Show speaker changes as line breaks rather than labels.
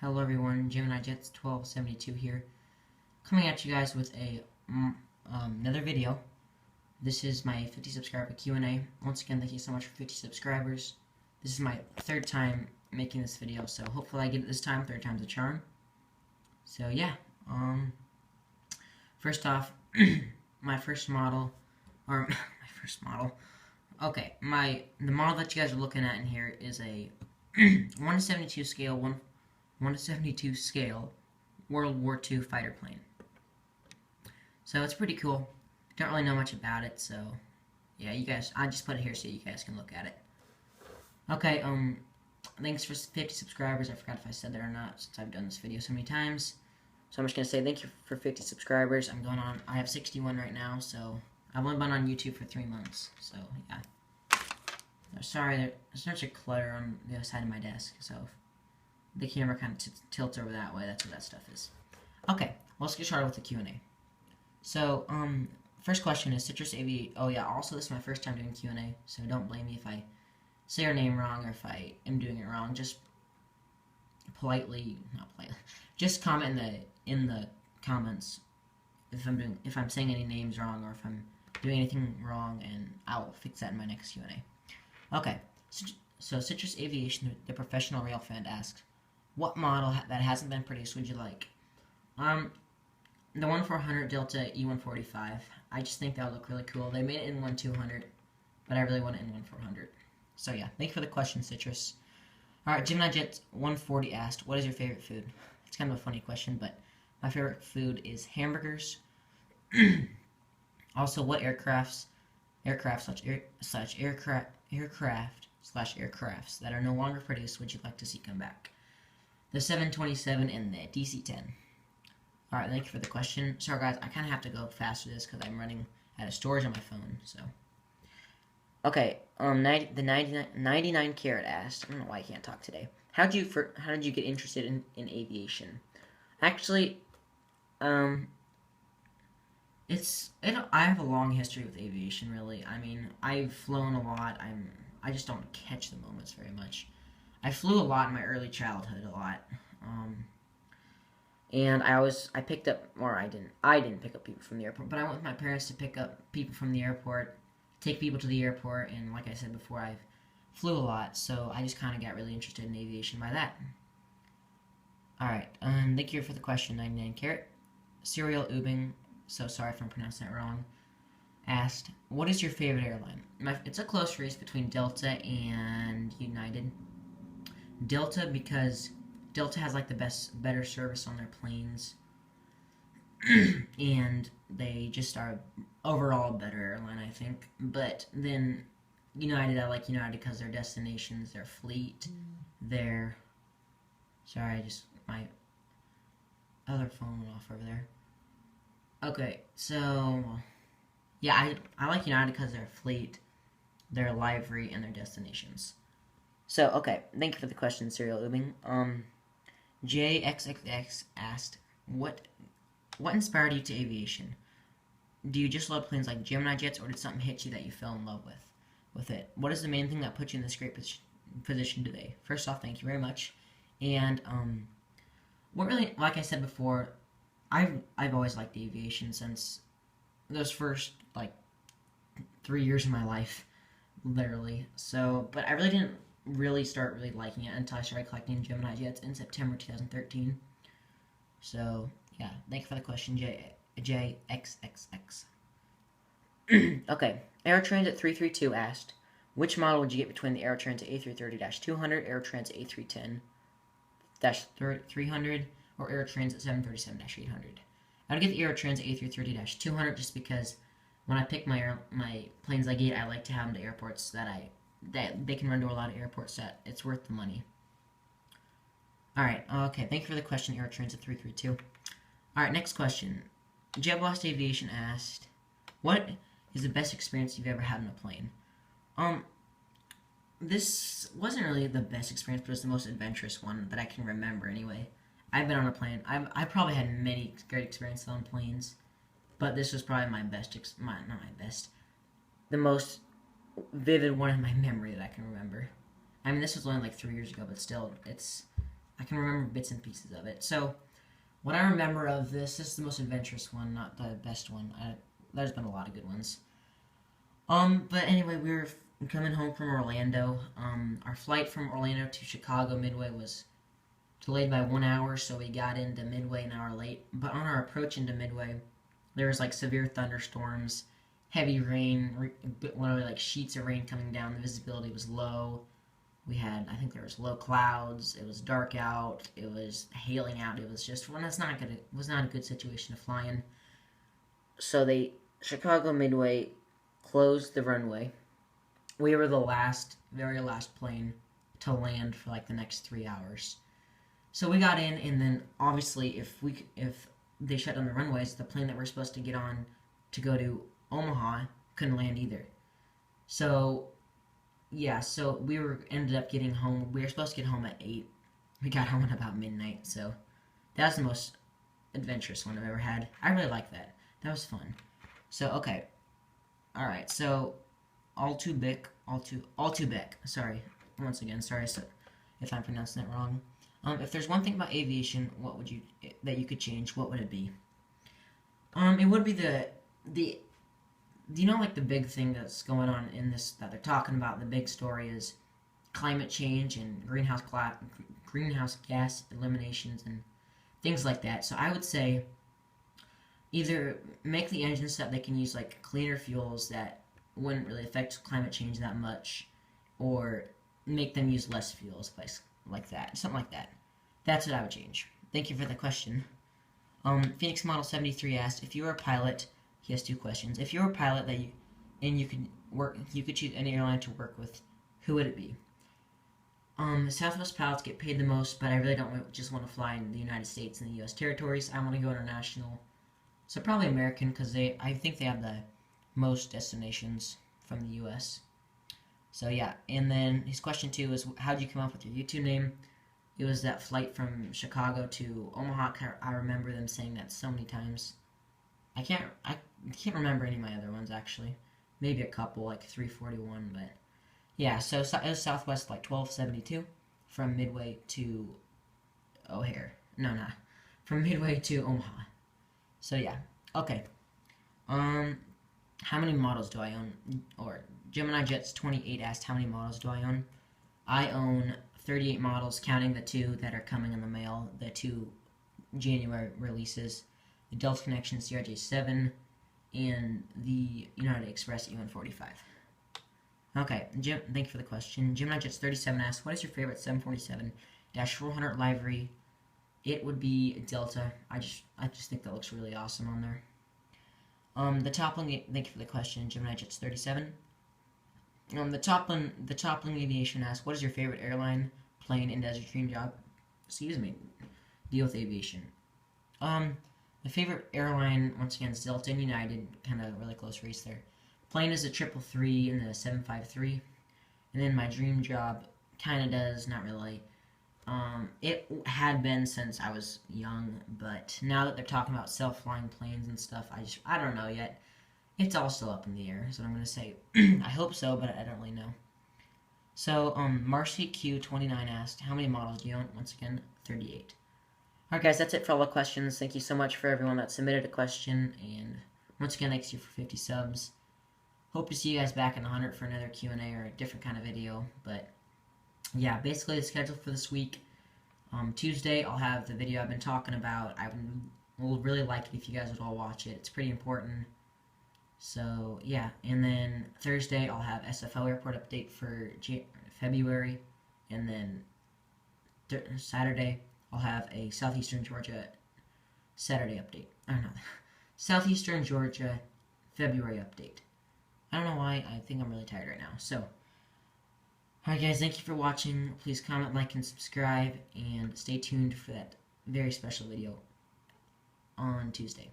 Hello everyone, Gemini Jets 1272 here, coming at you guys with another video. This is my 50 subscriber Q&A. Once again, thank you so much for 50 subscribers. This is my third time making this video, so hopefully I get it this time. Third time's a charm. So yeah, first off, my first model, okay, the model that you guys are looking at in here is a 1 to 72 scale, 1 to 72 scale World War II fighter plane. So it's pretty cool. Don't really know much about it, so yeah, I just put it here so you guys can look at it. Okay, thanks for 50 subscribers. I forgot if I said that or not since I've done this video so many times. So I'm just gonna say thank you for 50 subscribers. I have 61 right now, so I've only been on YouTube for 3 months, so yeah. Sorry, there's such a clutter on the other side of my desk, so the camera kind of tilts over that way. That's what that stuff is. Okay, let's get started with the Q&A. So, first question is Citrus AV. Oh yeah, also this is my first time doing Q&A, so don't blame me if I say your name wrong or if I am doing it wrong. Just just comment in the comments if I'm saying any names wrong or if I'm doing anything wrong, and I'll fix that in my next Q&A. Okay, so Citrus Aviation, the professional rail fan, asks, what model that hasn't been produced would you like? The 1400 Delta E145. I just think that would look really cool. They made it in 1200, but I really want it in 1400. So yeah, thank you for the question, Citrus. Alright, Gemini Jet 140 asked, what is your favorite food? It's kind of a funny question, but my favorite food is hamburgers. Also, what aircrafts that are no longer produced would you like to see come back? The 727 and the DC-10. Alright, thank you for the question. Sorry guys, I kind of have to go faster this because I'm running out of storage on my phone, so. Okay, the 99 Carat asked, I don't know why I can't talk today. How did you get interested in aviation? Actually, I have a long history with aviation, really. I mean, I've flown a lot. I just don't catch the moments very much. I flew a lot in my early childhood, a lot. And I picked up, or I didn't pick up people from the airport, but I went with my parents to pick up people from the airport, take people to the airport, and like I said before, I flew a lot, so I just kind of got really interested in aviation by that. Alright, thank you for the question, 99 Carat. Serial Ubing, so sorry if I'm pronouncing that wrong, asked, what is your favorite airline? It's a close race between Delta and United. Delta, because Delta has like better service on their planes, and they just are overall a better airline, I think. But then United, I like United because their destinations, their fleet, my other phone went off over there. Okay, so yeah, I like United because their fleet, their livery, and their destinations. So, okay, thank you for the question, Serial Ubing. JXXX asked, what inspired you to aviation? Do you just love planes like Gemini Jets, or did something hit you that you fell in love with it? What is the main thing that put you in this great position today? First off, thank you very much. And, what really, like I said before, I've always liked aviation since those first, 3 years of my life, literally. So, but I really didn't start liking it until I started collecting Gemini Jets in September 2013. So, yeah, thank you for the question, JXXX. Okay, Aerotransit 332 asked, which model would you get between the Aerotransit A330-200, Aerotransit A310-300, or Aerotransit 737-800? I would get the Aerotransit A330-200 just because when I pick my planes I get, I like to have them to airports that they can run to a lot of airports that it's worth the money. Alright, okay, thank you for the question, Aerotransit 332. Alright, next question. Jeb Lost Aviation asked, what is the best experience you've ever had on a plane? This wasn't really the best experience, but it was the most adventurous one that I can remember anyway. I've been on a plane. I probably had many great experiences on planes, but this was probably the most vivid one in my memory that I can remember. I mean, this was only like 3 years ago, but still, I can remember bits and pieces of it. So, what I remember of this is the most adventurous one, not the best one. There's been a lot of good ones. But anyway, we were coming home from Orlando. Our flight from Orlando to Chicago Midway was delayed by 1 hour, so we got into Midway an hour late. But on our approach into Midway, there was like severe thunderstorms, heavy rain, literally like sheets of rain coming down. The visibility was low. We had, I think there was low clouds. It was dark out. It was hailing out. It was just, well, that's not good. It was not a good situation to fly in. So Chicago Midway closed the runway. We were the very last plane to land for like the next 3 hours. So we got in, and then obviously if they shut down the runways, the plane that we're supposed to get on to go to Omaha couldn't land either. So yeah, so we ended up getting home. We were supposed to get home at 8. We got home at about midnight. So that was the most adventurous one I've ever had. I really like that. That was fun. So okay, all right. So Altubic. Sorry, once again, sorry if I'm pronouncing it wrong. If there's one thing about aviation, that you could change? What would it be? It would be the you know, like the big thing that's going on in this that they're talking about. The big story is climate change and greenhouse gas eliminations and things like that. So I would say either make the engines so that they can use like cleaner fuels that wouldn't really affect climate change that much, or make them use less fuels, like that, something like that. That's what I would change. Thank you for the question. Phoenix Model 73 asked, if you were a pilot, he has 2 questions. If you were a pilot you could choose any airline to work with, who would it be? The Southwest pilots get paid the most, but I really don't just want to fly in the United States and the U.S. territories. I want to go international. So probably American, because I think they have the most destinations from the U.S. So yeah, and then his question 2 is, how did you come up with your YouTube name? It was that flight from Chicago to Omaha. I remember them saying that so many times. I can't remember any of my other ones, actually. Maybe a couple, like 341, but yeah, so it was Southwest like 1272 from Midway to O'Hare. No, from Midway to Omaha. So yeah, okay. How many models do I own? Or Gemini Jets 28 asked, how many models do I own? I own 38 models, counting the 2 that are coming in the mail, the 2 January releases, the Delta Connection CRJ7, and the United Express E145. Okay, Jim, thank you for the question. Gemini Jets 37 asks, what is your favorite 747-400 livery? It would be Delta. I just think that looks really awesome on there. The Toppling, thank you for the question, Gemini Jets 37. The Toppling Aviation asks, what is your favorite airline, plane, and does your dream job, deal with aviation? My favorite airline, once again, is Delta and United, kind of a really close race there. Plane is a 333 and the 753. And then my dream job kind of does, not really. It had been since I was young, but now that they're talking about self-flying planes and stuff, I don't know yet. It's all still up in the air, is what I'm going to say. I hope so, but I don't really know. So, Marcy Q29 asked, how many models do you own? Once again, 38. Alright guys, that's it for all the questions. Thank you so much for everyone that submitted a question, and once again, thanks you for 50 subs. Hope to see you guys back in the 100 for another Q&A or a different kind of video, but yeah, basically the schedule for this week. Tuesday, I'll have the video I've been talking about. I would really like it if you guys would all watch it. It's pretty important. So, yeah. And then Thursday, I'll have SFO airport update for February. And then Saturday, I'll have a Southeastern Georgia Saturday update. I don't know. Southeastern Georgia February update. I don't know why. I think I'm really tired right now. So, alright guys, thank you for watching. Please comment, like, and subscribe. And stay tuned for that very special video on Tuesday.